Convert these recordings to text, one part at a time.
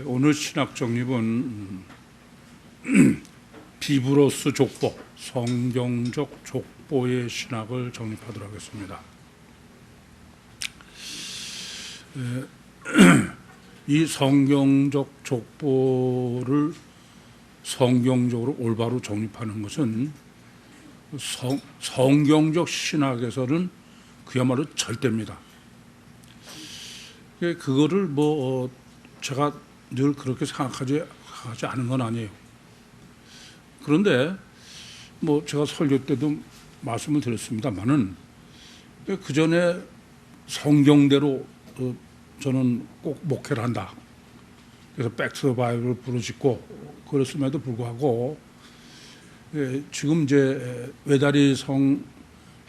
오늘 신학 정립은 비브로스 족보, 성경적 족보의 신학을 정립하도록 하겠습니다. 이 성경적 족보를 성경적으로 올바로 정립하는 것은 성경적 신학에서는 그야말로 절대입니다. 그거를 제가 늘 그렇게 생각하지 않은 건 아니에요. 그런데 제가 설교 때도 말씀을 드렸습니다만은 그 전에 성경대로 저는 꼭 목회를 한다. 그래서 백스 바이블을 부르짖고 그랬음에도 불구하고 지금 이제 외다리성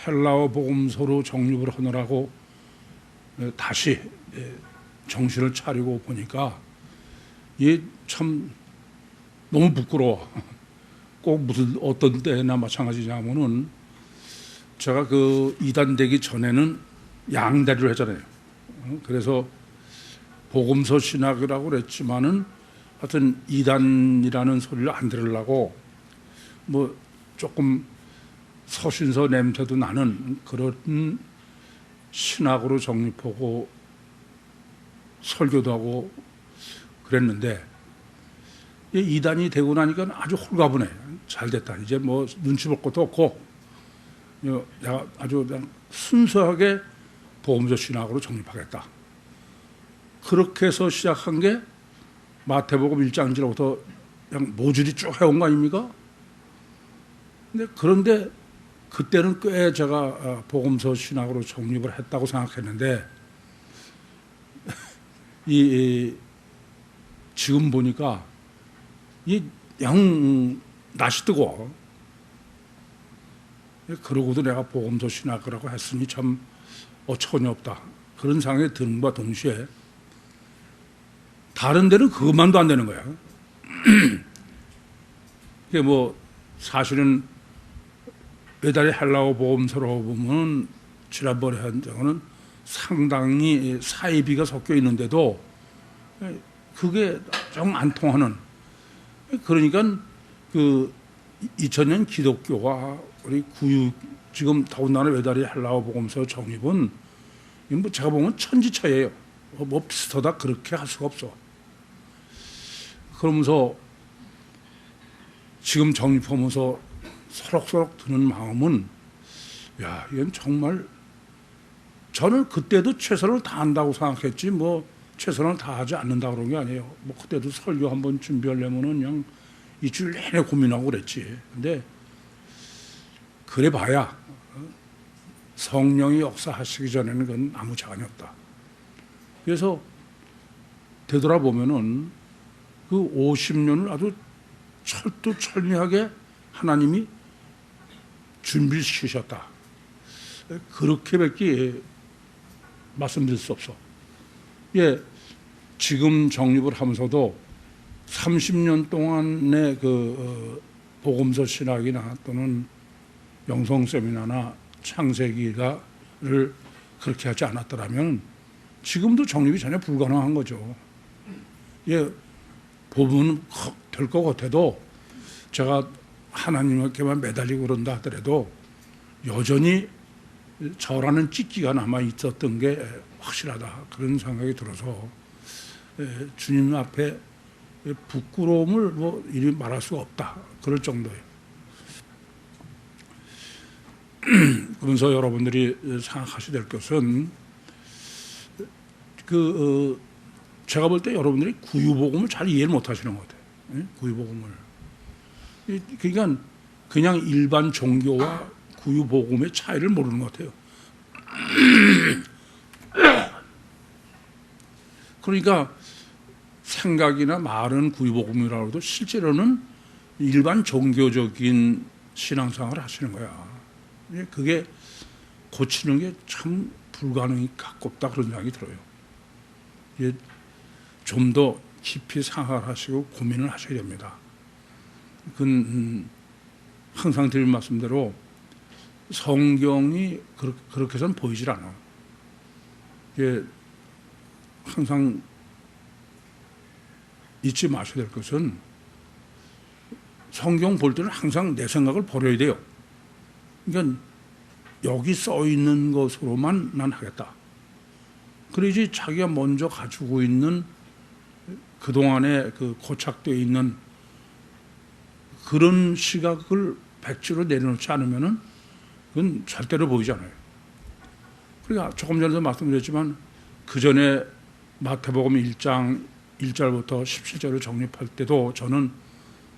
헬라어 복음서로 정립을 하느라고 다시 정신을 차리고 보니까 이게 참 너무 부끄러워. 꼭 무슨 어떤 때나 마찬가지냐면은 제가 그 이단 되기 전에는 양다리를 했잖아요. 그래서 복음서 신학이라고 그랬지만은 하여튼 이단이라는 소리를 안 들으려고 조금 서신서 냄새도 나는 그런 신학으로 정립하고 설교도 하고 그랬는데 이단이 되고 나니까 아주 홀가분해. 잘 됐다. 이제 눈치 볼 것도 없고 내가 아주 그냥 순수하게 복음서 신학으로 정립하겠다. 그렇게 해서 시작한 게 마태복음 1장지로부터 그냥 모조리 쭉 해온 거 아닙니까? 그런데 그때는 꽤 제가 복음서 신학으로 정립을 했다고 생각했는데 지금 보니까 양 낯이 뜨고 그러고도 내가 복음서 신학이라고 했으니 참 어처구니 없다. 그런 생각이 드는과 동시에 다른 데는 그것만도 안 되는 거야. 이게 사실은 외다리 헬라어 복음서로 보면 지난번에 한 적은 상당히 사이비가 섞여 있는데도 그게 좀 안 통하는. 그러니까 그 2000년 기독교와 우리 지금 더군다나 외다리 헬라어 복음서 정립은 제가 보면 천지차이예요. 비슷하다 그렇게 할 수가 없어. 그러면서 지금 정립하면서 서럭서럭 드는 마음은 이건 정말 저는 그때도 최선을 다한다고 생각했지 최선을 다하지 않는다 그런 게 아니에요. 그때도 설교 한번 준비하려면은 그냥 일주일 내내 고민하고 그랬지. 근데 그래 봐야 성령이 역사하시기 전에는 그건 아무 자간이 없다. 그래서 되돌아보면은 그 50년을 아주 철두철미하게 하나님이 준비시키셨다. 그렇게밖에 말씀드릴 수 없어. 지금 정립을 하면서도 30년 동안의 그 복음서 신학이나 또는 영성 세미나나 창세기를 그렇게 하지 않았더라면 지금도 정립이 전혀 불가능한 거죠. 보면 될 것 같아도 제가 하나님께만 매달리고 그런다 하더라도 여전히 저라는 찢기가 남아 있었던 게 확실하다. 그런 생각이 들어서 주님 앞에 부끄러움을 이리 말할 수가 없다. 그럴 정도예요. 그러면서 여러분들이 생각하셔야 될 것은 제가 볼 때 여러분들이 구유복음을 잘 이해를 못 하시는 것 같아요. 구유복음을. 그러니까 그냥 일반 종교와 구유복음의 차이를 모르는 것 같아요. 그러니까 생각이나 말은 구유복음이라고 해도 실제로는 일반 종교적인 신앙생활을 하시는 거야. 그게 고치는 게 참 불가능이 가깝다 그런 생각이 들어요. 좀 더 깊이 생각을 하시고 고민을 하셔야 됩니다. 그건 항상 드린 말씀대로 성경이 그렇게 해서는 보이질 않아. 항상 잊지 마셔야 될 것은 성경 볼 때는 항상 내 생각을 버려야 돼요. 그러니까 여기 써 있는 것으로만 난 하겠다. 그래야지 자기가 먼저 가지고 있는 그동안에 그 고착되어 있는 그런 시각을 백지로 내려놓지 않으면은 그건 절대로 보이지 않아요. 그러니까 조금 전에도 말씀드렸지만 그 전에 마태복음 1장 1절부터 17절을 정립할 때도 저는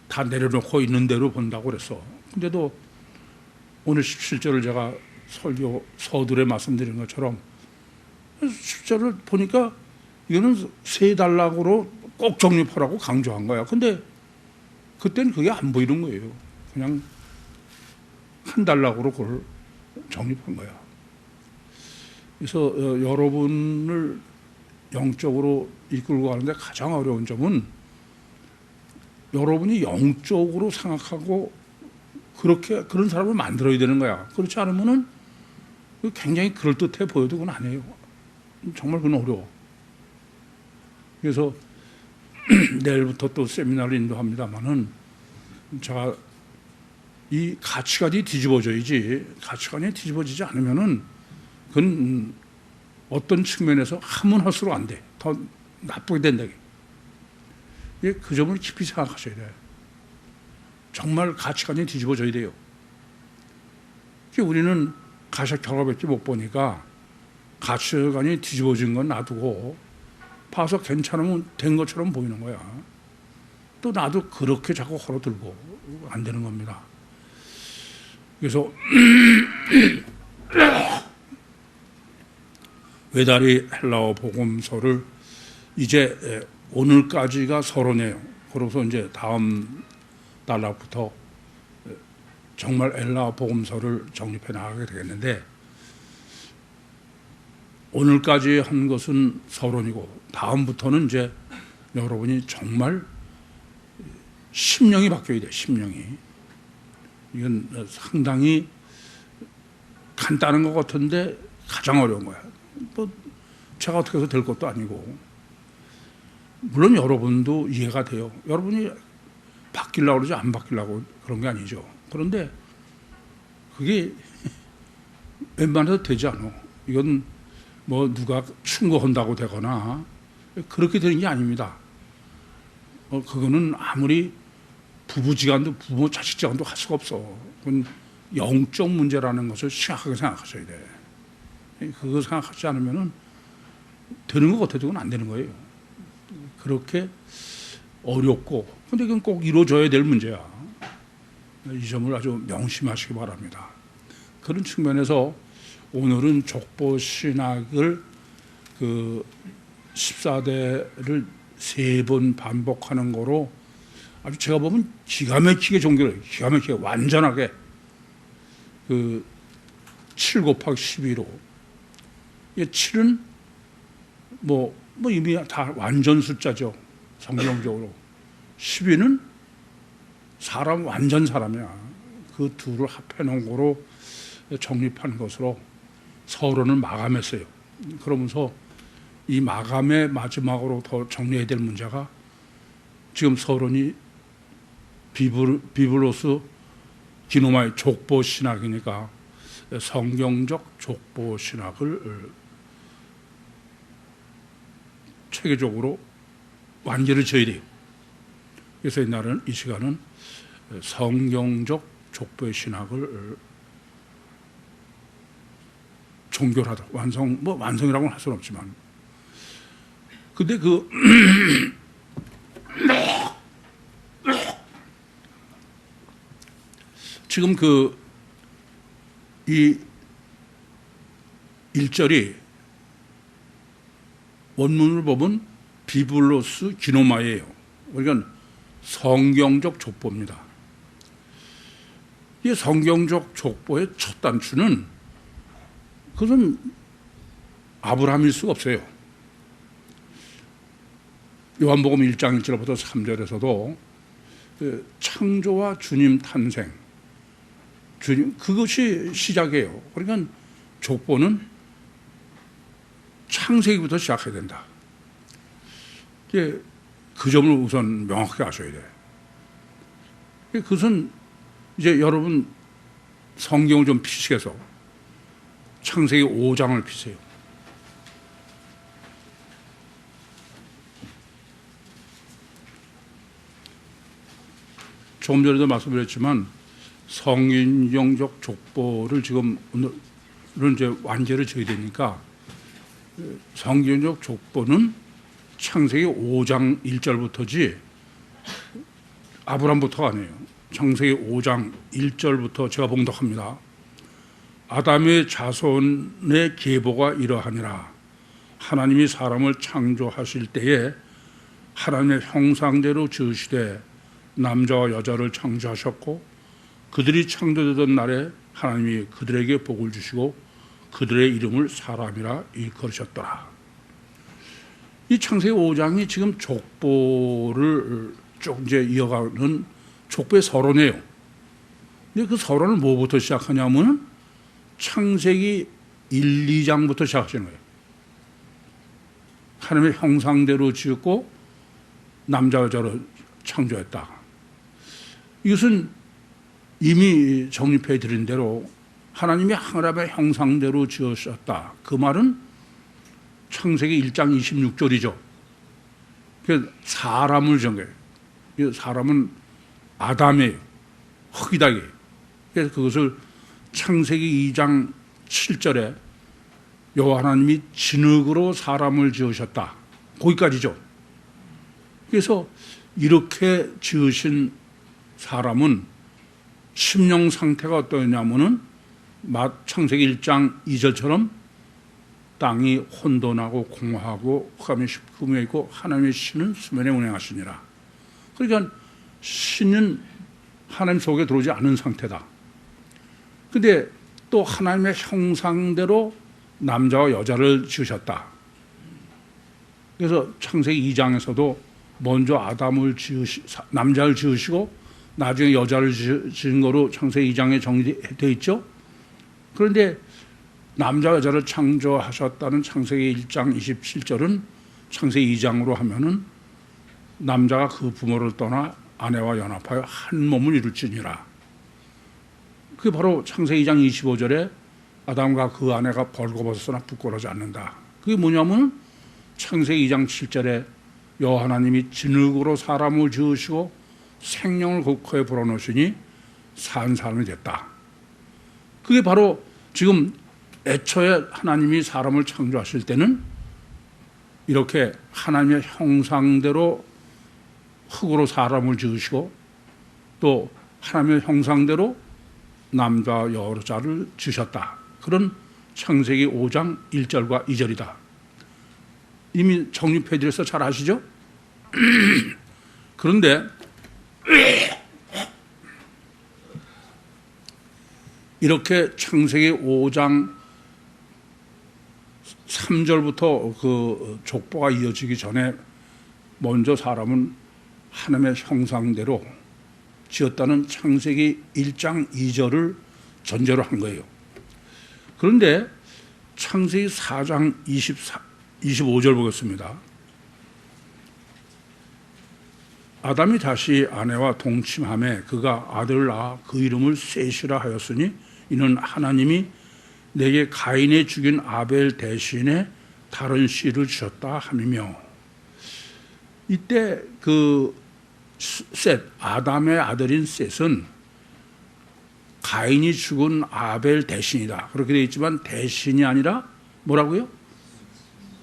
다 내려놓고 있는 대로 본다고 그랬어. 근데도 오늘 17절을 제가 설교 서두에 말씀드린 것처럼 17절을 보니까 이거는 세 단락으로 꼭 정립하라고 강조한 거야. 근데 그때는 그게 안 보이는 거예요. 그냥 한 단락으로 그걸 정립한 거야. 그래서 여러분을 영적으로 이끌고 가는데 가장 어려운 점은 여러분이 영적으로 생각하고 그런 사람을 만들어야 되는 거야. 그렇지 않으면은 굉장히 그럴듯해 보여도 그건 아니에요. 정말 그건 어려워. 그래서 내일부터 또 세미나를 인도합니다만은 제가 이 가치관이 뒤집어져야지, 가치관이 뒤집어지지 않으면은 그건 어떤 측면에서 하면 할수록 안 돼. 더 나쁘게 된다. 그 점을 깊이 생각하셔야 돼. 정말 가치관이 뒤집어져야 돼요. 우리는 가시 결합밖에 못 보니까 가치관이 뒤집어진 건 놔두고 봐서 괜찮으면 된 것처럼 보이는 거야. 또 나도 그렇게 자꾸 걸어들고 안 되는 겁니다. 그래서 외다리 헬라어 복음서를 이제 오늘까지가 서론이에요. 그래서 이제 다음 달락부터 정말 헬라어 복음서를 정립해 나가게 되겠는데, 오늘까지 한 것은 서론이고 다음부터는 이제 여러분이 정말 심령이 바뀌어야 돼. 심령이. 이건 상당히 간단한 것 같은데 가장 어려운 거야. 뭐 제가 어떻게 해서 될 것도 아니고. 물론 여러분도 이해가 돼요. 여러분이 바뀌려고 그러지 안 바뀌려고 그런 게 아니죠. 그런데 그게 웬만해서 되지 않아. 이건 뭐 누가 충고한다고 되거나 그렇게 되는 게 아닙니다. 그거는 아무리 부부지간도 부모 자식지간도 할 수가 없어. 그건 영적 문제라는 것을 심각하게 생각하셔야 돼. 그거 생각하지 않으면은 되는 것 같아도 그건 안 되는 거예요. 그렇게 어렵고, 근데 그건 꼭 이루어져야 될 문제야. 이 점을 아주 명심하시기 바랍니다. 그런 측면에서 오늘은 족보신학을 그 14대를 3번 반복하는 거로 아주 제가 보면 기가 막히게 종교를, 기가 막히게 완전하게 그 7 곱하기 12로, 7은 뭐 이미 다 완전 숫자죠. 성경적으로. 12는 사람, 완전 사람이야. 그 둘을 합해 놓은 거로 정립한 것으로 서론을 마감했어요. 그러면서 이 마감의 마지막으로 더 정리해야 될 문제가, 지금 서론이 비블로스 기노마의 족보신학이니까 성경적 족보신학을 체계적으로 완결을 지어야 돼요. 그래서 옛날에는 이 시간은 성경적 족보의 신학을 종결하다. 완성이라고는 할 수는 없지만. 근데 지금 이 1절이 원문을 보면 비블로스 기노마예요. 그러니까 성경적 족보입니다. 이 성경적 족보의 첫 단추는 그것은 아브라함일 수가 없어요. 요한복음 1장 1절부터 3절에서도 창조와 주님 탄생, 주님, 그것이 시작이에요. 그러니까 족보는 창세기부터 시작해야 된다. 그 점을 우선 명확하게 아셔야 돼요. 그것은 이제 여러분 성경을 좀 피시해서 창세기 5장을 피세요. 조금 전에도 말씀드렸지만 성인종족 족보를 지금 오늘은 이제 완결을 지어야 되니까 성인종족 족보는 창세기 5장 1절부터지 아브람부터가 아니에요. 창세기 5장 1절부터 제가 봉독합니다. 아담의 자손의 계보가 이러하니라. 하나님이 사람을 창조하실 때에 하나님의 형상대로 지으시되 남자와 여자를 창조하셨고 그들이 창조되던 날에 하나님이 그들에게 복을 주시고 그들의 이름을 사람이라 일컬으셨더라. 이 창세기 5장이 지금 족보를 쭉 이제 이어가는 족보의 서론이에요. 근데 그 서론을 뭐부터 시작하냐면 창세기 1, 2장부터 시작하시는 거예요. 하나님의 형상대로 지었고 남자 여자로 창조했다. 이것은 이미 정립해 드린 대로 하나님이 하나님의 형상대로 지으셨다. 그 말은 창세기 1장 26절이죠. 사람을 정해요. 사람은 아담이에요. 흙이다. 그래서 그것을 창세기 2장 7절에 여호와 하나님이 진흙으로 사람을 지으셨다. 거기까지죠. 그래서 이렇게 지으신 사람은 심령 상태가 어떠냐면은 창세기 1장 2절처럼 땅이 혼돈하고 공허하고 흑암이 흠에 있고 하나님의 신은 수면에 운행하시니라. 그러니까 신은 하나님 속에 들어오지 않은 상태다. 그런데 또 하나님의 형상대로 남자와 여자를 지으셨다. 그래서 창세기 2장에서도 먼저 아담을 남자를 지으시고 나중에 여자를 지은 거로 창세기 2장에 정리되어 있죠. 그런데 남자 여자를 창조하셨다는 창세기 1장 27절은 창세기 2장으로 하면은 남자가 그 부모를 떠나 아내와 연합하여 한 몸을 이룰지니라. 그게 바로 창세기 2장 25절에 아담과 그 아내가 벌거벗었으나 부끄러워하지 않는다. 그게 뭐냐면 창세기 2장 7절에 여호와 하나님이 진흙으로 사람을 지으시고 생명을 그 코에 불어넣으시니 산 사람이 됐다. 그게 바로 지금 애초에 하나님이 사람을 창조하실 때는 이렇게 하나님의 형상대로 흙으로 사람을 지으시고 또 하나님의 형상대로 남자 여자를 지으셨다. 그런 창세기 5장 1절과 2절이다. 이미 정립해드려서 잘 아시죠? 그런데 이렇게 창세기 5장 3절부터 그 족보가 이어지기 전에 먼저 사람은 하나님의 형상대로 지었다는 창세기 1장 2절을 전제로 한 거예요. 그런데 창세기 4장 25절 보겠습니다. 아담이 다시 아내와 동침하매 그가 아들을 낳아 그 이름을 셋이라 하였으니 이는 하나님이 내게 가인이 죽인 아벨 대신에 다른 씨를 주셨다 함이며, 이때 그 셋, 아담의 아들인 셋은 가인이 죽은 아벨 대신이다. 그렇게 되어 있지만 대신이 아니라 뭐라고요?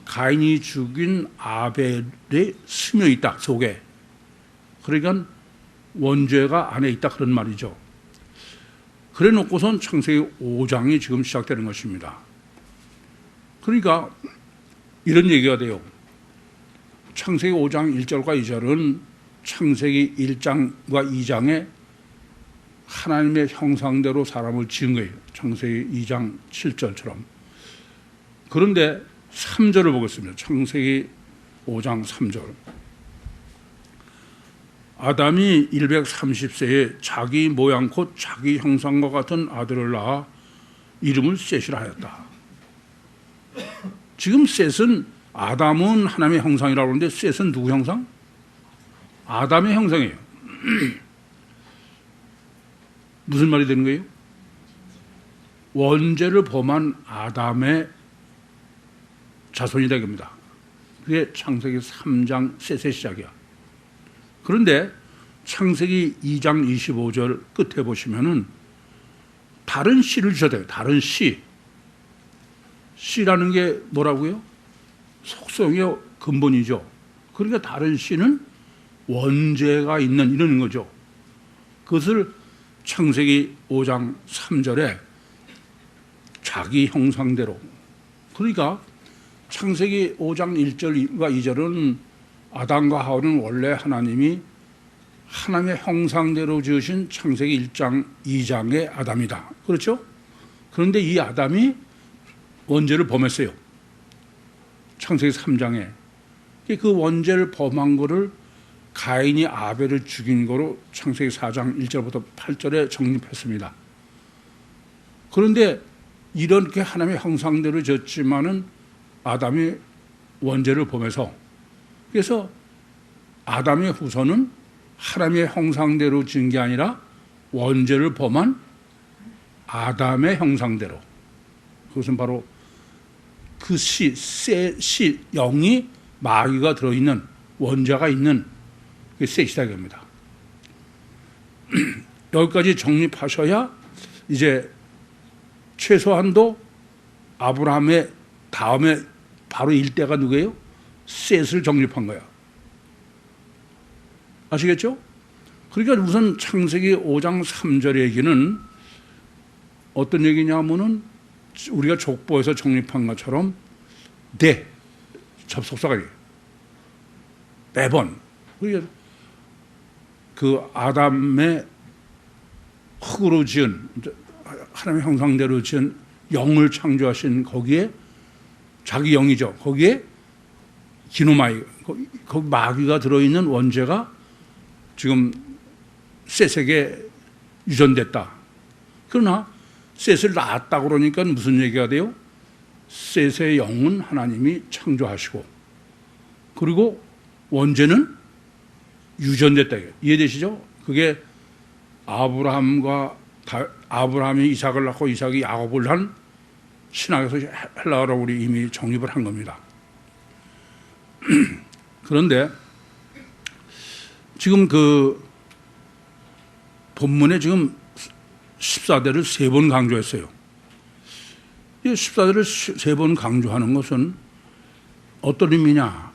가인이 죽인 아벨의 스며 있다, 속에. 그러니까 원죄가 안에 있다, 그런 말이죠. 그래 놓고선 창세기 5장이 지금 시작되는 것입니다. 그러니까 이런 얘기가 돼요. 창세기 5장 1절과 2절은 창세기 1장과 2장에 하나님의 형상대로 사람을 지은 거예요. 창세기 2장 7절처럼. 그런데 3절을 보겠습니다. 창세기 5장 3절. 아담이 130세에 자기 모양 곧 자기 형상과 같은 아들을 낳아 이름을 셋이라 하였다. 지금 셋은, 아담은 하나님의 형상이라고 하는데 셋은 누구 형상? 아담의 형상이에요. 무슨 말이 되는 거예요? 원죄를 범한 아담의 자손이 되겠습니다. 그게 창세기 3장 셋의 시작이야. 그런데 창세기 2장 25절 끝에 보시면은 다른 씨를 주셔야 돼요. 다른 씨. 씨라는 게 뭐라고요? 속성의 근본이죠. 그러니까 다른 씨는 원죄가 있는 이러는 거죠. 그것을 창세기 5장 3절에 자기 형상대로. 그러니까 창세기 5장 1절과 2절은 아담과 하와는 원래 하나님이 하나님의 형상대로 지으신 창세기 1장 2장의 아담이다. 그렇죠? 그런데 이 아담이 원죄를 범했어요. 창세기 3장에. 그 원죄를 범한 거를 가인이 아벨을 죽인 거로 창세기 4장 1절부터 8절에 정립했습니다. 그런데 이렇게 하나님의 형상대로 지었지만은 아담이 원죄를 범해서, 그래서 아담의 후손은 하나님의 형상대로 지은 게 아니라 원죄를 범한 아담의 형상대로. 그것은 바로 그 씨, 영이 마귀가 들어있는 원죄가 있는 셋이다입니다. 여기까지 정립하셔야 이제 최소한도 아브라함의 다음에 바로 일대가 누구예요? 셋을 정립한 거야. 아시겠죠? 그러니까 우선 창세기 5장 3절 얘기는 어떤 얘기냐면은 우리가 족보에서 정립한 것처럼 접속사가 매번 그러니까 그 아담의 흙으로 지은 하나님의 형상대로 지은 영을 창조하신 거기에 자기 영이죠. 거기에 기노마이, 거기 마귀가 들어있는 원죄가 지금 셋에게 유전됐다. 그러나 셋을 낳았다 그러니까 무슨 얘기가 돼요? 셋의 영은 하나님이 창조하시고 그리고 원죄는 유전됐다. 이해되시죠? 그게 아브라함이 이삭을 낳고 이삭이 야곱을 한 신학에서 헬라어로 우리 이미 정립을 한 겁니다. 그런데 지금 그 본문에 지금 14대를 3번 강조했어요. 이 14대를 3번 강조하는 것은 어떤 의미냐?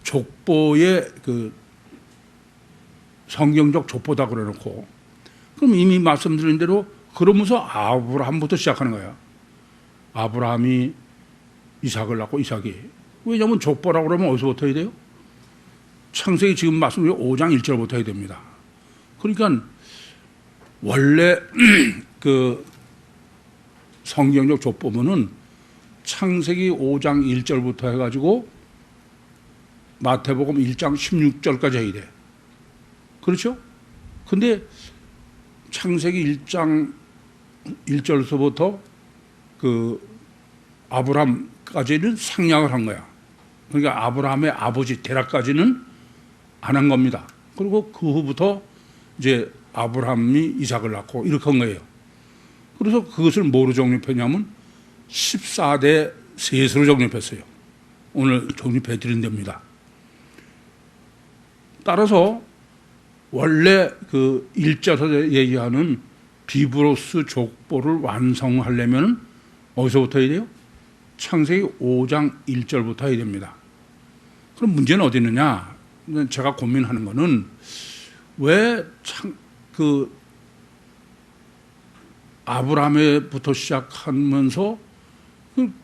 족보의 그 성경적 족보다 그래놓고 그럼 이미 말씀드린 대로 그러면서 아브라함부터 시작하는 거야. 아브라함이 이삭을 낳고 이삭이. 왜냐하면 족보라고 그러면 어디서부터 해야 돼요? 창세기 지금 말씀드린 5장 1절부터 해야 됩니다. 그러니까 원래 그 성경적 족보문은 창세기 5장 1절부터 해가지고 마태복음 1장 16절까지 해야 돼. 그렇죠? 근데 창세기 1장 1절서부터 그 아브라함까지는 상냥을 한 거야. 그러니까 아브라함의 아버지 데락까지는 안 한 겁니다. 그리고 그 후부터 이제 아브라함이 이삭을 낳고 이렇게 한 거예요. 그래서 그것을 뭐로 정립했냐면 14대 셋으로 정립했어요. 오늘 정립해 드린 겁니다. 따라서 원래 그 1절에 얘기하는 비브로스 족보를 완성하려면 어디서부터 해야 돼요? 창세기 5장 1절부터 해야 됩니다. 그럼 문제는 어디 있느냐? 제가 고민하는 거는 왜 아브라함에부터 시작하면서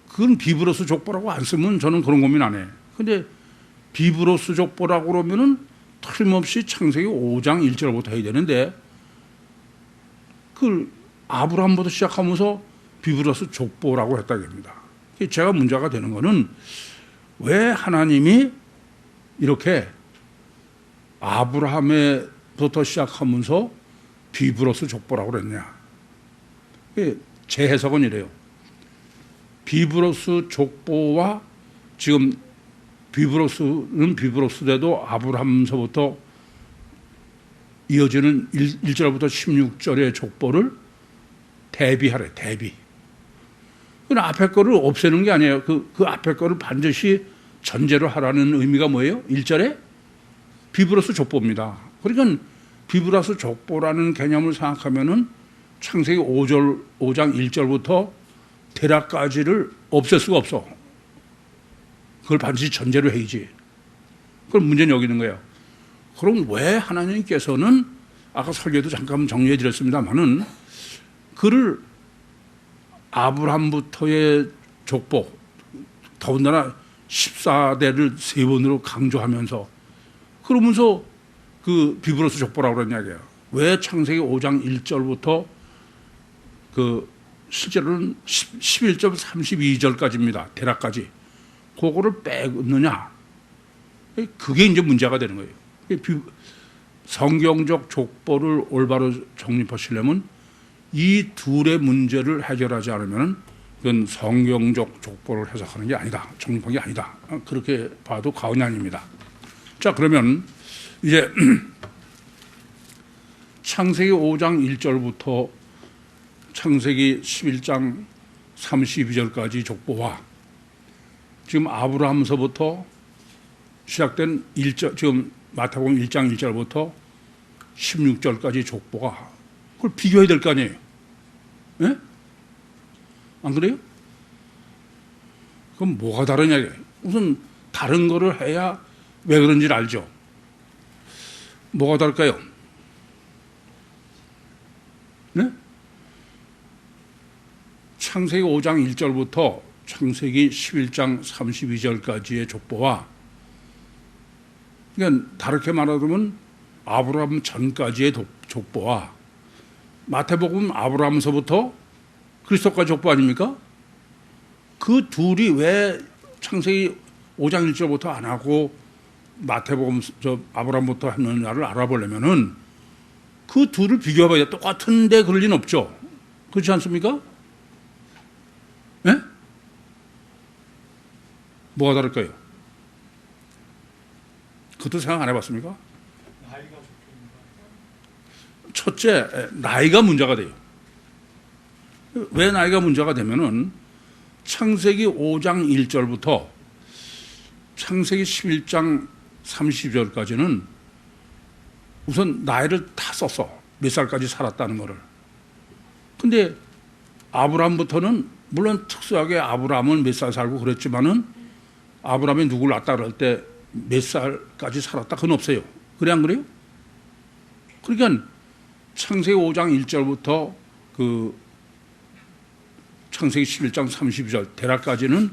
그건 비브로스 족보라고 안 쓰면 저는 그런 고민 안 해. 근데 비브로스 족보라고 그러면은 틀림없이 창세기 5장 1절부터 해야 되는데 그 아브라함부터 시작하면서 비브로스 족보라고 했다고 합니다. 제가 문제가 되는 거는 왜 하나님이 이렇게 아브라함에부터 시작하면서 비브로스 족보라고 그랬냐. 제 해석은 이래요. 비브로스 족보와 지금 비브로스는 비브로스대도 아브라함서부터 이어지는 1절부터 16절의 족보를 대비하래, 대비. 그 앞에 거를 없애는 게 아니에요. 그 앞에 거를 반드시 전제로 하라는 의미가 뭐예요? 1절에 비브로스 족보입니다. 그러니까 비브로스 족보라는 개념을 생각하면은 창세기 5장 1절부터 대략까지를 없앨 수가 없어. 그걸 반드시 전제로 해야지. 그럼 문제는 여기 있는 거예요. 그럼 왜 하나님께서는 아까 설교도 잠깐 정리해 드렸습니다만은 그를 아브라함부터의 족보, 더군다나 14대를 세 번으로 강조하면서 그러면서 그 비브로스 족보라고 그런 이야기예요. 왜 창세기 5장 1절부터 그 실제로는 11절 32절까지입니다. 대략까지. 그거를 빼느냐. 그게 이제 문제가 되는 거예요. 성경적 족보를 올바로 정립하시려면 이 둘의 문제를 해결하지 않으면 그건 성경적 족보를 해석하는 게 아니다. 정립한 게 아니다. 그렇게 봐도 과언이 아닙니다. 자, 그러면 이제 창세기 5장 1절부터 창세기 11장 32절까지 족보와 지금 아브라함서부터 시작된 1절, 지금 마태복음 1장 1절부터 16절까지 족보가 그걸 비교해야 될 거 아니에요. 예? 안 그래요? 그럼 뭐가 다르냐? 우선 다른 거를 해야 왜 그런지를 알죠. 뭐가 다를까요? 네? 창세기 5장 1절부터 창세기 11장 32절까지의 족보와 그러니까 다르게 말하자면 아브라함 전까지의 족보와 마태복음 아브라함서부터 그리스도까지 족보 아닙니까? 그 둘이 왜 창세기 5장 1절부터 안 하고 마태복음 아브라함부터 했느냐를 알아보려면은 그 둘을 비교해봐야 똑같은데 그럴 리는 없죠. 그렇지 않습니까? 예? 뭐가 다를까요? 그것도 생각 안 해봤습니까? 첫째, 나이가 문제가 돼요. 왜 나이가 문제가 되면은 창세기 5장 1절부터 창세기 11장 30절까지는 우선 나이를 다 썼어. 몇 살까지 살았다는 거를. 근데 아브라함부터는 물론 특수하게 아브라함은 몇 살 살고 그랬지만은 아브라함이 누구를 낳았다 그럴 때 몇 살까지 살았다 그건 없어요. 그래 안 그래요? 그러니까 창세기 5장 1절부터 그 창세기 11장 32절 대략까지는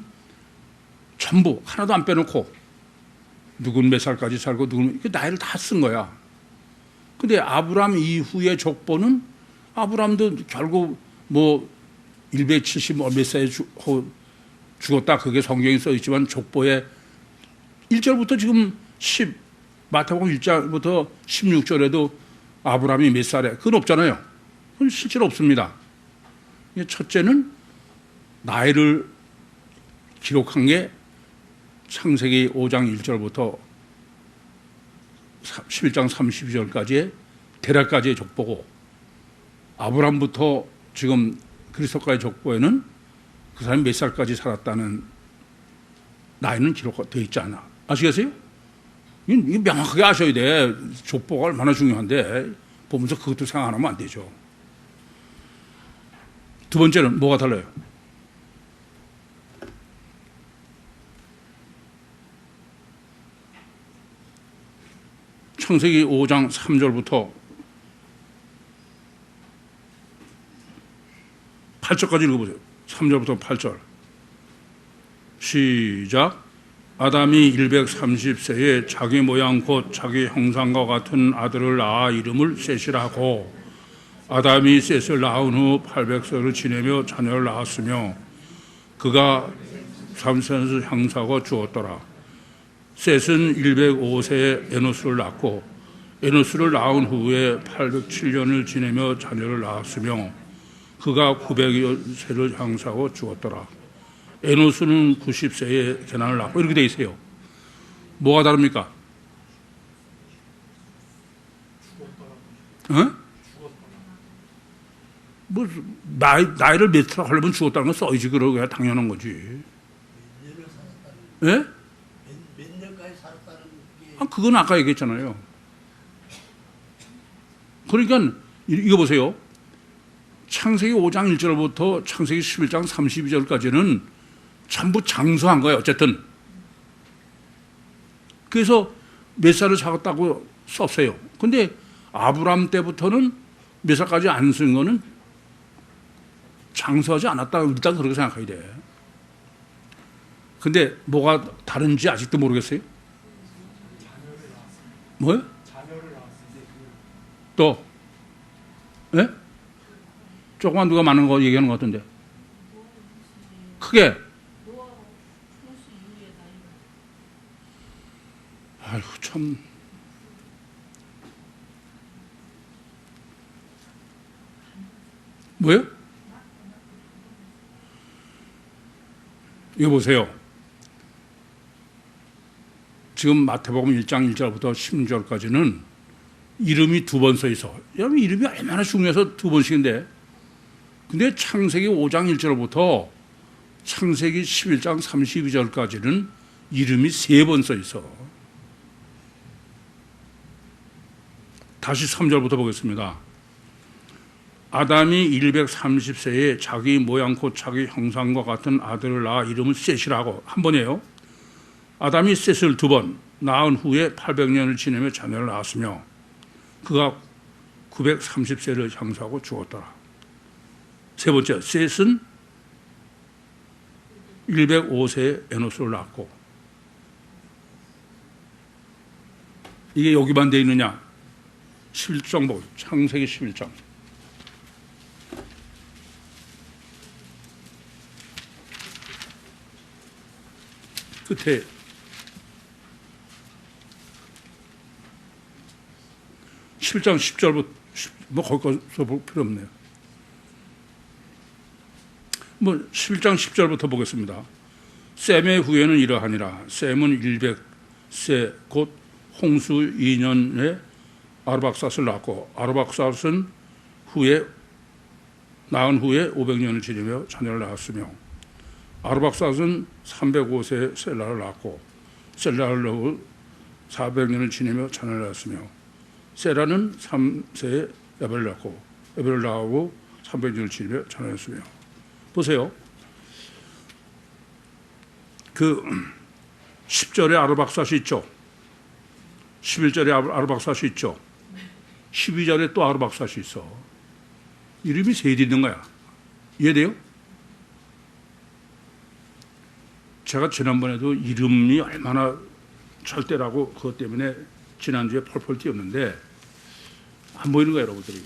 전부 하나도 안 빼놓고 누군 몇 살까지 살고 누군 나이를 다 쓴 거야. 근데 아브라함 이후의 족보는 아브라함도 결국 뭐 170 몇 살에 죽었다 그게 성경에 써 있지만 족보에 1절부터 지금 마태복음 1장부터 16절에도 아브라함이 몇 살에 그건 없잖아요. 그건 실제로 없습니다. 첫째는 나이를 기록한 게 창세기 5장 1절부터 11장 32절까지의 대략까지의 족보고 아브라함부터 지금 그리스도까지 족보에는 그 사람이 몇 살까지 살았다는 나이는 기록되어 있지 않아. 아시겠어요? 이거 명확하게 아셔야 돼. 족보가 얼마나 중요한데 보면서 그것도 생각 안 하면 안 되죠. 두 번째는 뭐가 달라요? 창세기 5장 3절부터 8절까지 읽어보세요. 3절부터 8절 시작. 아담이 130세에 자기 모양 곧 자기 형상과 같은 아들을 낳아 이름을 셋이라고 아담이 셋을 낳은 후 800세를 지내며 자녀를 낳았으며 그가 3세를 형사가 주었더라. 셋은 105세에 에노스를 낳고 에노스를 낳은 후에 807년을 지내며 자녀를 낳았으며 그가 900세를 형사하고 죽었더라. 에노스는 90세에 게난을 낳고 이렇게 돼 있어요. 뭐가 다릅니까? 어? 뭐 나이를 몇이라고 하려면 죽었다는 건 써야지. 그러고 당연한 거지. 예? 몇 년까지 살았다는 게. 아, 그건 아까 얘기했잖아요. 그러니까 이거 보세요. 창세기 5장 1절부터 창세기 11장 32절까지는 전부 장수한 거예요. 어쨌든. 그래서 몇 살을 살았다고 썼어요. 근데 아브람 때부터는 몇 살까지 안 쓴 거는 장수하지 않았다. 일단 그렇게 생각해야 돼. 근데 뭐가 다른지 아직도 모르겠어요? 뭐요? 또? 예? 조금만 누가 많은 거 얘기하는 것 같은데. 크게. 아이고, 참. 뭐요? 이거 보세요. 지금 마태복음 1장 1절부터 16절까지는 이름이 두 번 써 있어. 여러분, 이름이 얼마나 중요해서 두 번씩인데. 근데 창세기 5장 1절부터 창세기 11장 32절까지는 이름이 세 번 써 있어. 다시 3절부터 보겠습니다. 아담이 130세에 자기 모양 곧 자기 형상과 같은 아들을 낳아 이름을 셋이라고. 한 번이에요. 아담이 셋을 두 번 낳은 후에 800년을 지내며 자녀를 낳았으며 그가 930세를 향수하고 죽었더라. 세 번째, 셋은 105세에 에노스를 낳았고. 이게 여기만 돼 있느냐? 11장 보고, 창세기 11장. 끝에 11장 10절부터 뭐 거기서 볼 필요 없네요. 뭐 11장 10절부터 보겠습니다. 셈의 후에는 이러하니라. 셈은 100세 곧 홍수 2년에 아르박삿을 낳고 아르박삿은 낳은 후에 500년을 지내며 자녀를 낳았으며 아르박삿은 305세에 셀라를 낳고 셀라를 낳고 400년을 지내며 자녀를 낳았으며 세라는 3세에 에벨을 낳고 에벨을 낳고 300년을 지내며 자녀를 낳았으며. 보세요. 그 10절에 아르박삿이 있죠. 11절에 아르박삿이 있죠. 12절에 또 아르박삿이 있어. 이름이 셋 있는 거야. 이해돼요? 제가 지난번에도 이름이 얼마나 절대라고 그것 때문에 지난주에 펄펄 뛰었는데 안 보이는 거예요, 여러분들이.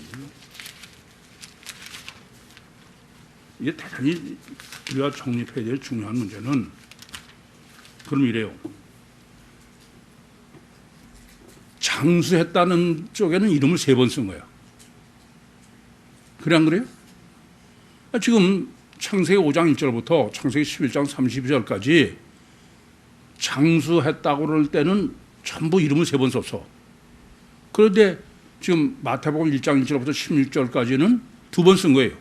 이게 대단히 우리가 정립해야 될 중요한 문제는 그럼 이래요. 장수했다는 쪽에는 이름을 세 번 쓴 거야. 그래 안 그래요? 지금 창세기 5장 1절부터 창세기 11장 32절까지 장수했다고 그럴 때는 전부 이름을 세 번 썼어. 그런데 지금 마태복음 1장 1절부터 16절까지는 두 번 쓴 거예요.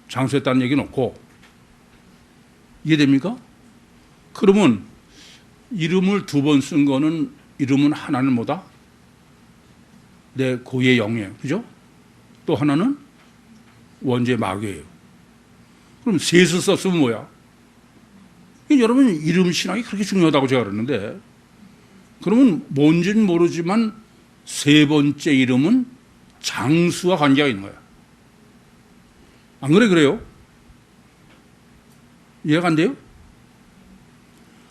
장수했다는 얘기는 없고. 이해됩니까? 그러면 이름을 두 번 쓴 거는 이름은 하나는 뭐다? 내 고유의 영이에요. 그죠? 또 하나는 원죄의 마귀예요. 그럼 셋을 썼으면 뭐야? 여러분 이름 신학이 그렇게 중요하다고 제가 그러는데 그러면 뭔지는 모르지만 세 번째 이름은 장수와 관계가 있는 거야. 안 그래요? 이해가 안 돼요?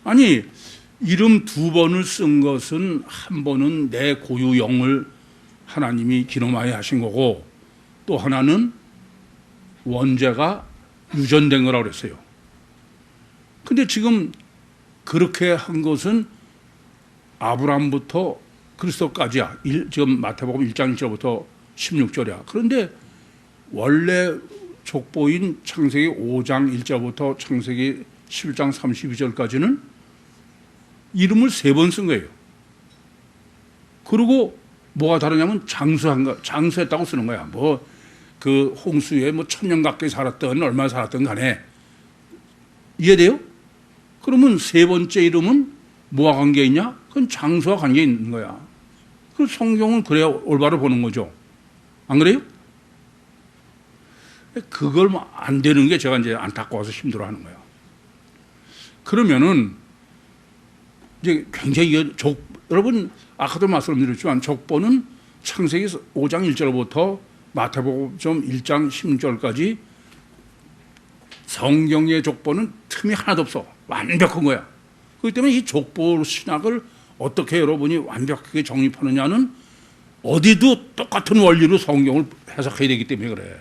아니 이름 두 번을 쓴 것은 한 번은 내 고유 영을 하나님이 기nom하게 하신 거고 또 하나는 원죄가 유전된 거라고 그랬어요. 근데 지금 그렇게 한 것은 아브라함부터 그리스도까지야. 지금 마태복음 1장 1절부터 16절이야. 그런데 원래 족보인 창세기 5장 1절부터 창세기 11장 32절까지는 이름을 3번 쓴 거예요. 그리고 뭐가 다르냐면 장수했다고 쓰는 거야. 뭐 그 홍수에 뭐 1000년 가까이 살았던 얼마나 살았던 간에 이해돼요? 그러면 3번째 이름은 뭐와 관계 있냐? 그건 장수와 관계 있는 거야. 그 성경은 그래야 올바로 보는 거죠. 안 그래요? 그걸 뭐 안 되는 게 제가 이제 안타까워서 힘들어하는 거예요. 그러면은 이제 굉장히 여러분 아까도 말씀드렸지만 족보는 창세기 5장 1절부터 마태복음 1장 16절까지 성경의 족보는 틈이 하나도 없어. 완벽한 거야. 그렇기 때문에 이 족보 신학을 어떻게 여러분이 완벽하게 정립하느냐는 어디도 똑같은 원리로 성경을 해석해야 되기 때문에 그래.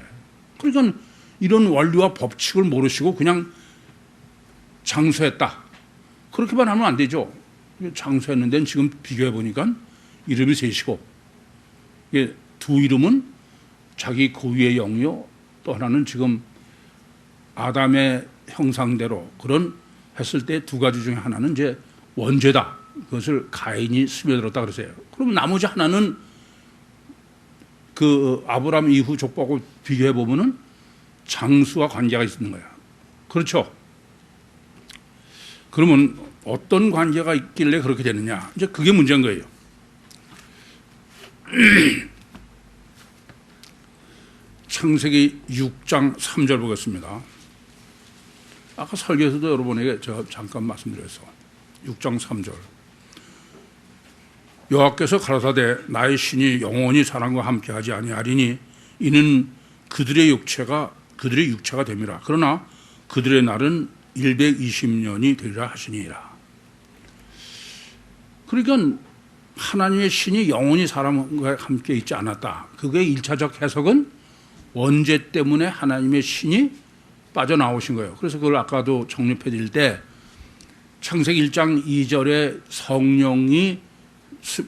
그러니까 이런 원리와 법칙을 모르시고 그냥 장수했다. 그렇게만 하면 안 되죠. 장수했는 데는 지금 비교해 보니까 이름이 셋이고, 이게 두 이름은 자기 고유의 영이요, 또 하나는 지금 아담의 형상대로 그런 했을 때 두 가지 중에 하나는 이제 원죄다. 그것을 가인이 스며들었다 그러세요. 그럼 나머지 하나는 그 아브라함 이후 족보하고 비교해 보면은 장수와 관계가 있는 거야. 그렇죠? 그러면 어떤 관계가 있길래 그렇게 되느냐? 이제 그게 문제인 거예요. 창세기 6장 3절 보겠습니다. 아까 설교에서도 여러분에게 제가 잠깐 말씀드렸어. 6장 3절. 여호와께서 가라사대 나의 신이 영원히 사람과 함께하지 아니하리니 이는 그들의 육체가 됨이라. 그러나 그들의 날은 120년이 되리라 하시니라. 그러니까 하나님의 신이 영원히 사람과 함께 있지 않았다. 그게 1차적 해석은 원죄 때문에 하나님의 신이 빠져나오신 거예요. 그래서 그걸 아까도 정립해 드릴 때 창세기 1장 2절에 성령이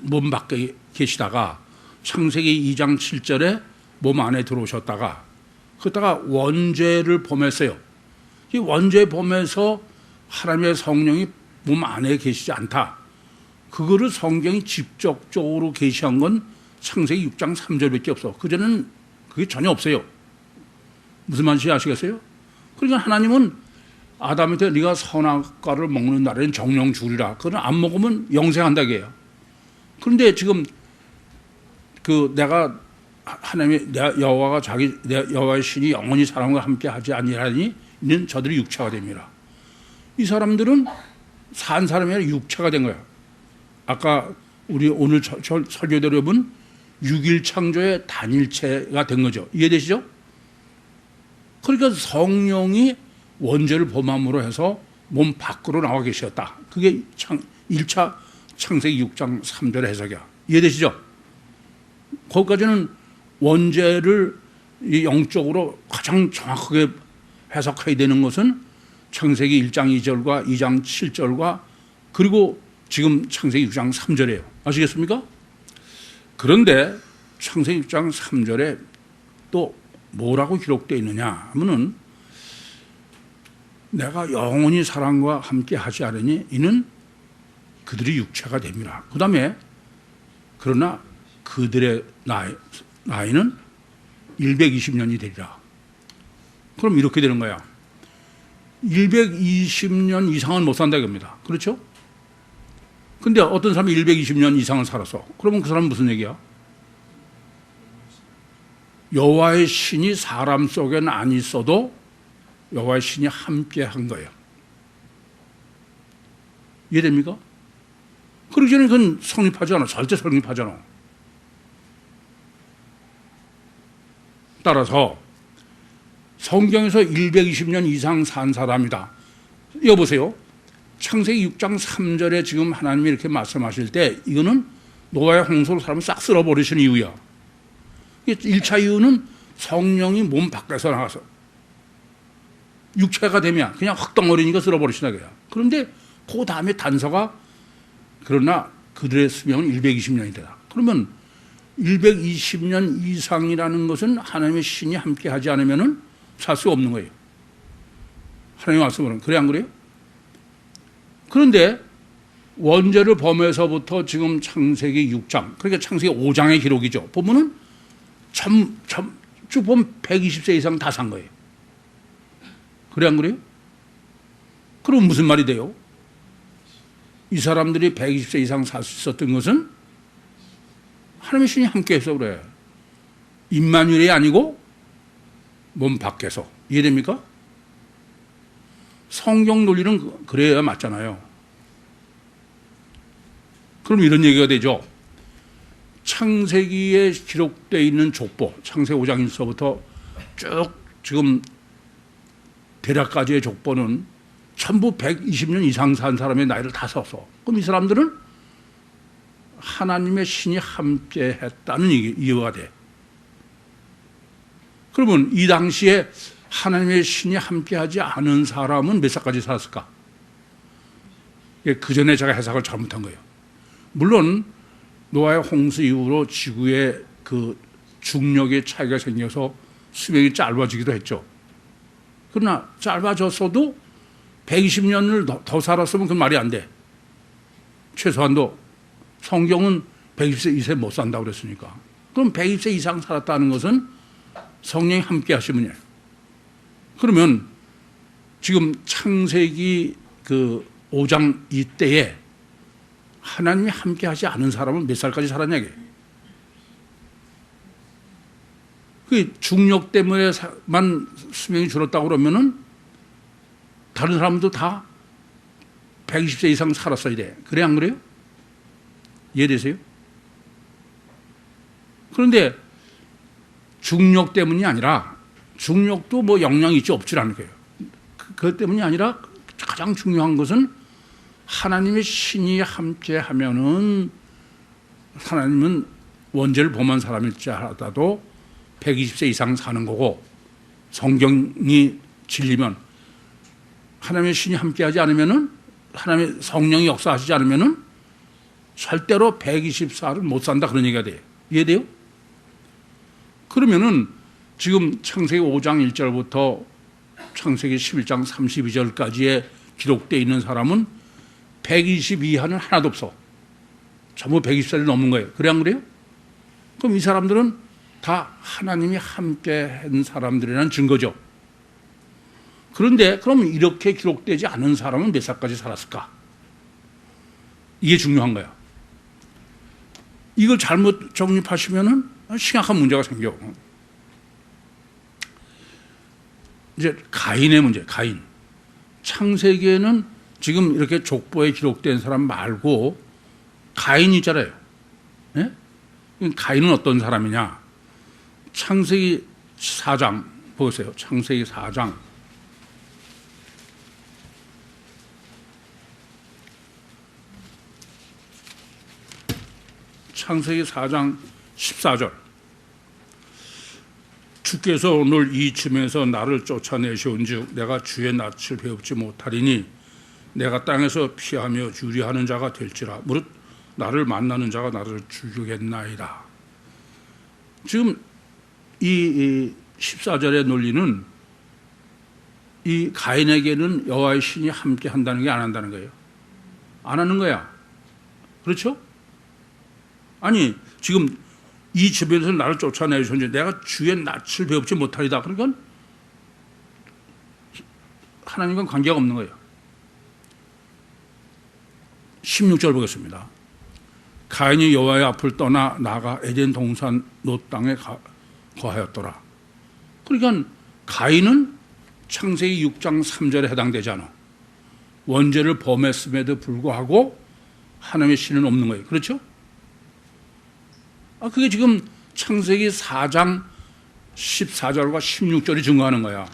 몸 밖에 계시다가 창세기 2장 7절에 몸 안에 들어오셨다가 그러다가 원죄를 범했어요. 이 원죄 범해서 하나님의 성령이 몸 안에 계시지 않다. 그거를 성경이 직접적으로 계시한 건 창세기 6장 3절밖에 없어. 그전에는 그게 전혀 없어요. 무슨 말인지 아시겠어요? 그러니까 하나님은 아담한테 네가 선악과를 먹는 날에는 정령 죽으리라. 그건 안 먹으면 영생한다고 해요. 그런데 지금 그 내가 하나님의 여호와가 내 여호와의 신이 영원히 사람과 함께 하지 아니하니 이는 저들이 육체가 됩니다. 이 사람들은 산 사람이 아니라 육체가 된 거야. 아까 우리 오늘 설교대로 해본 6일 창조의 단일체가 된 거죠. 이해되시죠? 그러니까 성령이 원죄를 범함으로 해서 몸 밖으로 나와 계셨다. 그게 1차 창세기 6장 3절의 해석이야. 이해되시죠? 거기까지는 원죄를 영적으로 가장 정확하게 해석해야 되는 것은 창세기 1장 2절과 2장 7절과 그리고 지금 창세기 6장 3절이에요. 아시겠습니까? 그런데 창세기 6장 3절에 또 뭐라고 기록되어 있느냐 하면은 내가 영원히 사람과 함께 하지 않으니 이는 그들이 육체가 됩니다. 그 다음에 그러나 그들의 나이는 120년이 되리라. 그럼 이렇게 되는 거야. 120년 이상은 못 산다 이겁니다. 그렇죠? 근데 어떤 사람이 120년 이상을 살았어. 그러면 그 사람은 무슨 얘기야? 여호와의 신이 사람 속에는 안 있어도 여호와의 신이 함께 한 거예요. 이해됩니까? 그러기 전에 그건 성립하지 않아. 절대 성립하지 않아. 따라서 성경에서 120년 이상 산 사람이다. 여보세요. 창세기 6장 3절에 지금 하나님이 이렇게 말씀하실 때 이거는 노아의 홍수로 사람을 싹 쓸어버리신 이유야. 1차 이유는 성령이 몸 밖에서 나가서 육체가 되면 그냥 흙덩어리니까 쓸어버리시나 거야. 그런데 그 다음에 단서가 그러나 그들의 수명은 120년이 되다. 그러면 120년 이상이라는 것은 하나님의 신이 함께 하지 않으면 살 수 없는 거예요. 하나님 말씀으로는. 그래 안 그래요? 그런데 원죄를 범해서부터 지금 창세기 6장, 그러니까 창세기 5장의 기록이죠. 보면은 쭉 보면 120세 이상 다 산 거예요. 그래 안 그래요? 그럼 무슨 말이 돼요? 이 사람들이 120세 이상 살 수 있었던 것은 하나님의 신이 함께해서 그래. 임마누엘이 아니고 몸 밖에서. 이해됩니까? 성경 논리는 그래야 맞잖아요. 그럼 이런 얘기가 되죠. 창세기에 기록되어 있는 족보, 창세기 5장 1서부터 쭉 지금 대략까지의 족보는 전부 120년 이상 산 사람의 나이를 다 썼어. 그럼 이 사람들은 하나님의 신이 함께 했다는 이유가 돼. 그러면 이 당시에 하나님의 신이 함께하지 않은 사람은 몇 살까지 살았을까? 그 전에 제가 해석을 잘못한 거예요. 물론 노아의 홍수 이후로 지구에 그 중력의 차이가 생겨서 수명이 짧아지기도 했죠. 그러나 짧아졌어도 120년을 더 살았으면 그 말이 안 돼. 최소한도 성경은 120세 이상 못 산다고 그랬으니까. 그럼 120세 이상 살았다는 것은 성령이 함께 하시면요. 그러면 지금 창세기 그 5장 이때에 하나님이 함께 하지 않은 사람은 몇 살까지 살았냐 이게. 그 중력 때문에만 수명이 줄었다고 그러면은 다른 사람도 다 120세 이상 살았어야 돼. 그래 안 그래요? 이해되세요? 그런데 중력 때문이 아니라, 중력도 뭐 영향이 있지 없지 않은 거예요. 그것 때문이 아니라 가장 중요한 것은 하나님의 신이 함께 하면은 하나님은 원죄를 범한 사람일지 알아도 120세 이상 사는 거고, 성경이 진리면 하나님의 신이 함께하지 않으면은, 하나님의 성령이 역사하시지 않으면은 절대로 120살을 못 산다, 그런 얘기가 돼요. 이해돼요? 그러면은 지금 창세기 5장 1절부터 창세기 11장 32절까지에 기록되어 있는 사람은 120 이하는 하나도 없어. 전부 120살이 넘는 거예요. 그래 안 그래요? 그럼 이 사람들은 다 하나님이 함께 한 사람들이라는 증거죠. 그런데 그럼 이렇게 기록되지 않은 사람은 몇 살까지 살았을까? 이게 중요한 거야. 이걸 잘못 정립하시면은 심각한 문제가 생겨. 이제 가인의 문제, 가인. 창세기에는 지금 이렇게 족보에 기록된 사람 말고 가인이 있잖아요. 네? 가인은 어떤 사람이냐? 창세기 4장 보세요. 창세기 4장. 창세기 4장 14절. 주께서 오늘 이 쯤에서 나를 쫓아내시온즉 내가 주의 낯을 배웁지 못하리니 내가 땅에서 피하며 유리하는 자가 될지라. 무릇 나를 만나는 자가 나를 죽이겠나이다. 지금 이 14절의 논리는 이 가인에게는 여호와의 신이 함께 한다는 게 안 한다는 거예요. 안 하는 거야. 그렇죠? 아니 지금 이 주변에서 나를 쫓아내셨는지 내가 주의 낯을 배웁지 못하리다. 그러니까 하나님과 관계가 없는 거예요. 16절 보겠습니다. 가인이 여호와의 앞을 떠나 나가 에덴 동산 롯 땅에 거하였더라. 그러니까 가인은 창세기 6장 3절에 해당되지 않아. 원죄를 범했음에도 불구하고 하나님의 신은 없는 거예요. 그렇죠? 그게 지금 창세기 4장 14절과 16절이 증거하는 거야.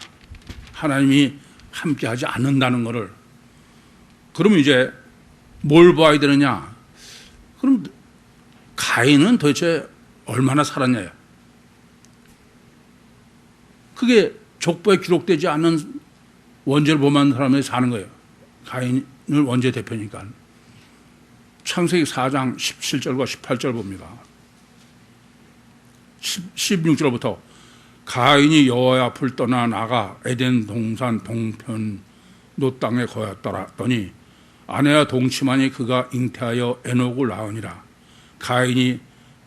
하나님이 함께하지 않는다는 것을. 그러면 이제 뭘 봐야 되느냐? 그럼 가인은 도대체 얼마나 살았냐요? 그게 족보에 기록되지 않은 원죄를 범한 사람이 사는 거예요. 가인을 원죄 대표니까. 창세기 4장 17절과 18절 봅니다. 16절부터 가인이 여호와의 앞을 떠나 나가 에덴 동산 동편 롯 땅에 거하였더니 아내와 동침하니 그가 잉태하여 에녹을 낳으니라. 가인이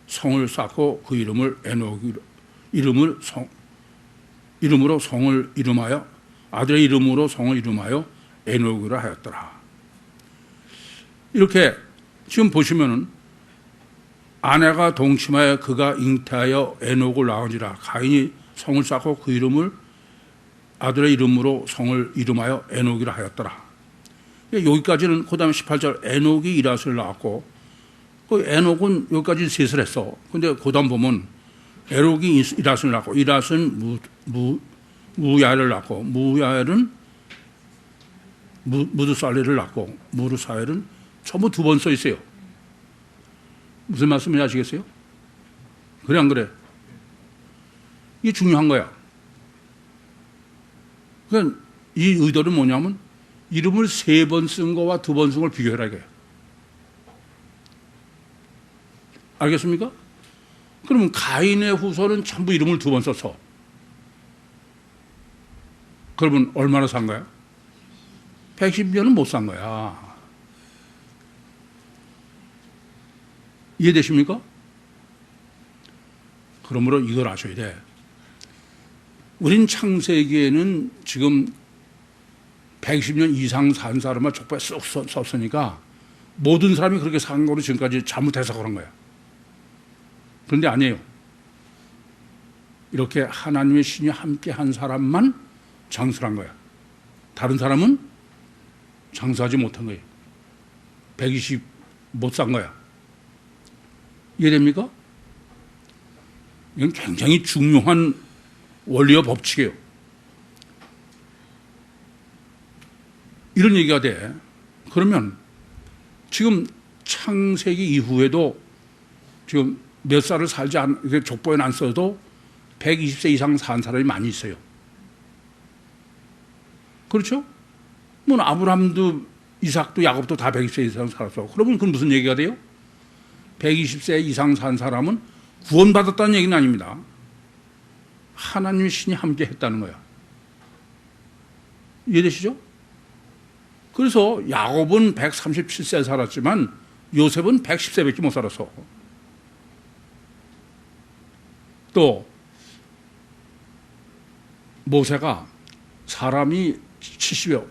성을 쌓고 그 이름을 이름으로 성을 이름하여 아들의 이름으로 성을 이름하여 에녹이라 하였더라. 이렇게 지금 보시면은 아내가 동침하여 그가 잉태하여 에녹을 낳으니라. 가인이 성을 쌓고 그 이름을 아들의 이름으로 성을 이름하여 에녹이라 하였더라. 여기까지는 그 다음에 18절 에녹이 이라스를 낳았고 그 에녹은 여기까지 셋을 했어. 근데 그 다음 보면 에녹이 이라스를 낳고 이라스는 무야엘을 낳고 무야엘은 무드살레를 낳고 무드살레는 전부 두 번 써 있어요. 무슨 말씀인지 아시겠어요? 그래 안 그래? 이게 중요한 거야. 그러니까 이 의도는 뭐냐면 이름을 세 번 쓴 거와 두 번 쓴 걸 비교해라 이거예요. 알겠습니까? 그러면 가인의 후손은 전부 이름을 두 번 썼어. 그러면 얼마나 산 거야? 110년은 못 산 거야. 이해되십니까? 그러므로 이걸 아셔야 돼. 우린 창세기에는 지금 120년 이상 산 사람을 족보에 쏙 썼으니까 모든 사람이 그렇게 산 거로 지금까지 잘못해서 그런 거야. 그런데 아니에요. 이렇게 하나님의 신이 함께 한 사람만 장수한 거야. 다른 사람은 장수하지 못한 거예요. 120 못 산 거야. 이해됩니까? 이건 굉장히 중요한 원리와 법칙이에요. 이런 얘기가 돼. 그러면 지금 창세기 이후에도 지금 몇 살을 살지 족보에 안 써도 120세 이상 산 사람이 많이 있어요. 그렇죠? 뭐 아브라함도 이삭도 야곱도 다 120세 이상 살았어. 그러면 그건 무슨 얘기가 돼요? 120세 이상 산 사람은 구원받았다는 얘기는 아닙니다. 하나님의 신이 함께 했다는 거야. 이해되시죠? 그래서 야곱은 137세 살았지만 요셉은 110세밖에 못 살았어. 또 모세가 사람이 70여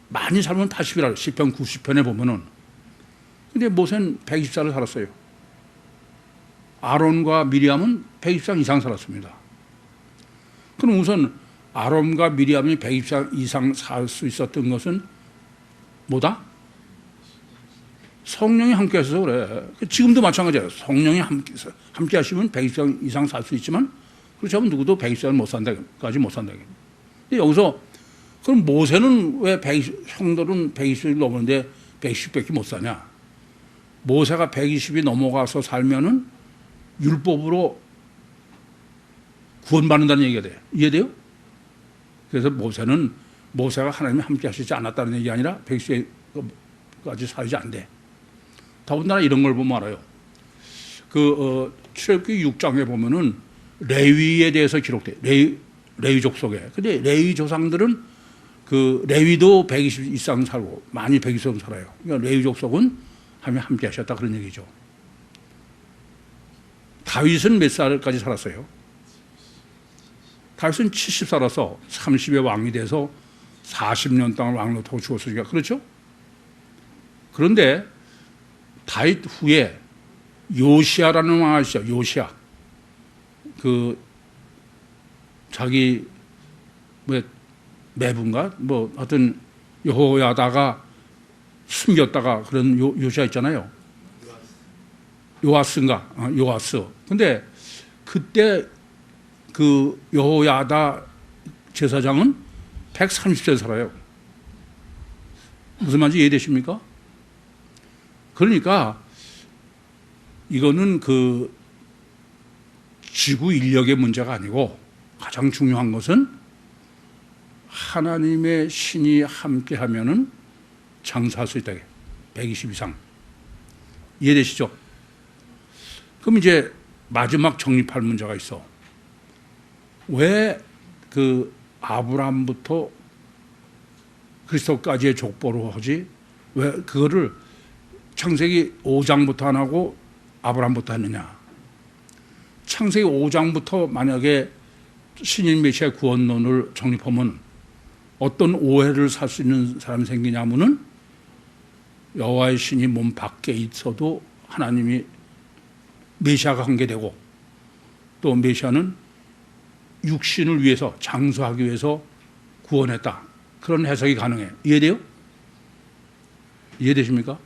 많이 살면 80이라 시편 90편에 보면은 근데 모세는 120살을 살았어요. 아론과 미리암은 120살 이상 살았습니다. 그럼 우선 아론과 미리암이 120살 이상 살 수 있었던 것은 뭐다? 성령이 함께 하셔서 그래. 지금도 마찬가지예요. 성령이 함께 하시면 120살 이상 살 수 있지만 그렇지 않으면 누구도 120살 못 산다까지 못 산다. 근데 여기서 그럼 모세는 왜 형들은 120이 넘었는데 110밖에 못 사냐? 모세가 120이 넘어가서 살면은 율법으로 구원받는다는 얘기가 돼. 이해돼요? 그래서 모세가 하나님이 함께 하시지 않았다는 얘기 아니라 110세까지 살지 않대. 더군다나 이런 걸 보면 알아요. 출애굽기 6장에 보면은 레위에 대해서 기록돼. 레위 족속에. 근데 레위 조상들은 레위도 120 이상 살고 많이 120 이상 살아요. 그러니까 레위 족속은 하나님이 함께 하셨다 그런 얘기죠. 다윗은 몇 살까지 살았어요? 다윗은 70 살아서 30의 왕이 돼서 40년 동안 왕으로 더 죽었으니까 그렇죠? 그런데 다윗 후에 요시아라는 왕이 있어요. 요시아. 자기 매분가 하여튼 여호야다가 숨겼다가 그런 요시아 있잖아요. 요아스. 근데 그때 여호야다 제사장은 130세 살아요. 무슨 말인지 이해되십니까? 그러니까 이거는 지구 인력의 문제가 아니고 가장 중요한 것은 하나님의 신이 함께 하면은 장사할 수 있다. 120 이상. 이해되시죠? 그럼 이제 마지막 정립할 문제가 있어. 왜 아브라함부터 그리스도까지의 족보로 하지 왜 그거를 창세기 5장부터 안 하고 아브라함부터 했느냐? 창세기 5장부터 만약에 신인 메시아 구원론을 정립하면 어떤 오해를 살 수 있는 사람이 생기냐면은 여호와의 신이 몸 밖에 있어도 하나님이 메시아가 관계되고 또 메시아는 육신을 위해서 장수하기 위해서 구원했다. 그런 해석이 가능해. 이해돼요? 이해되십니까?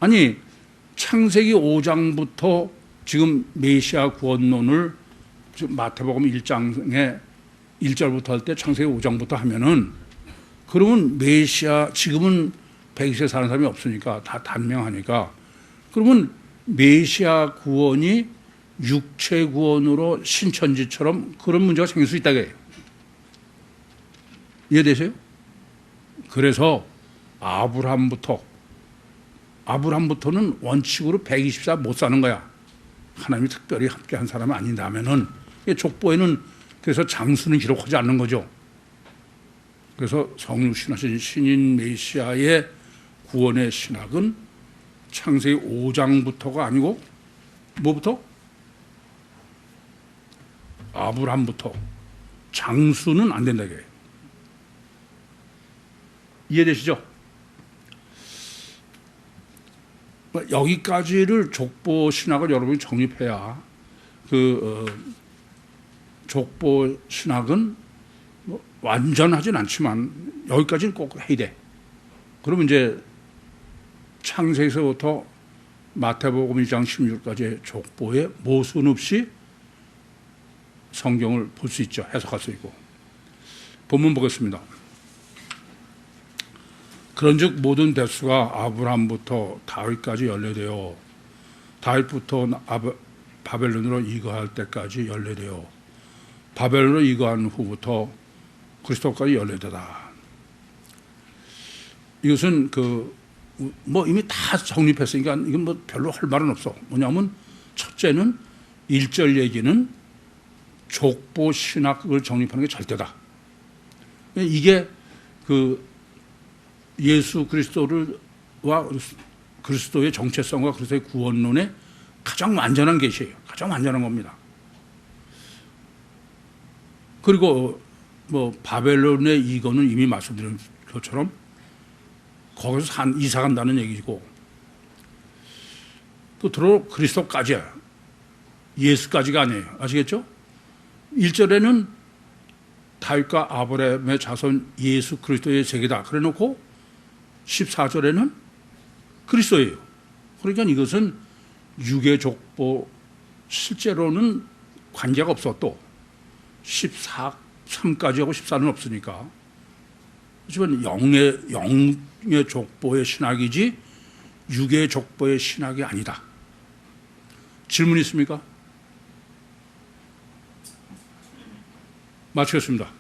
아니 창세기 5장부터 지금 메시아 구원론을 지금 마태복음 1장에 1절부터 할 때 창세기 5장부터 하면은 그러면 메시아 지금은 120세 사는 사람이 없으니까 다 단명하니까 그러면 메시아 구원이 육체 구원으로 신천지처럼 그런 문제가 생길 수 있다고 해요. 이해되세요? 그래서 아브라함부터는 원칙으로 124 못 사는 거야. 하나님이 특별히 함께한 사람이 아닌다면은 족보에는 그래서 장수는 기록하지 않는 거죠. 그래서 성육신하신 신인 메시아의 구원의 신학은 창세기 5장부터가 아니고 뭐부터? 아브라함부터 장수는 안 된다 이게. 이해되시죠? 여기까지를 족보 신학을 여러분이 정립해야 족보 신학은 뭐 완전하진 않지만 여기까지는 꼭 해야 돼. 그러면 이제 창세기서부터 마태복음 1장 16절까지의 족보에 모순 없이 성경을 볼 수 있죠. 해석할 수 있고. 본문 보겠습니다. 그런즉 모든 대수가 아브라함부터 다윗까지 연례되어 다윗부터 바벨론으로 이거할 때까지 연례되어 바벨론으로 이거한 후부터 그리스도까지 연례되다. 이것은 뭐 이미 다 정립했으니까 이건 뭐 별로 할 말은 없어. 뭐냐면 첫째는 1절 얘기는 족보 신학을 정립하는 게 절대다. 이게 예수 그리스도와 그리스도의 정체성과 그리스도의 구원론의 가장 완전한 계시예요. 가장 완전한 겁니다. 그리고 뭐 바벨론의 이거는 이미 말씀드린 것처럼 거기서 이사 간다는 얘기고 끝으로 그리스도까지야. 예수까지가 아니에요. 아시겠죠? 1절에는 다윗과 아브라함의 자손 예수 그리스도의 세계다. 그래 놓고 14절에는 그리스도예요. 그러니까 이것은 육의 족보 실제로는 관계가 없어. 또 3까지하고 14는 없으니까. 하지만 영의 족보의 신학이지 육의 족보의 신학이 아니다. 질문 있습니까? 마치겠습니다.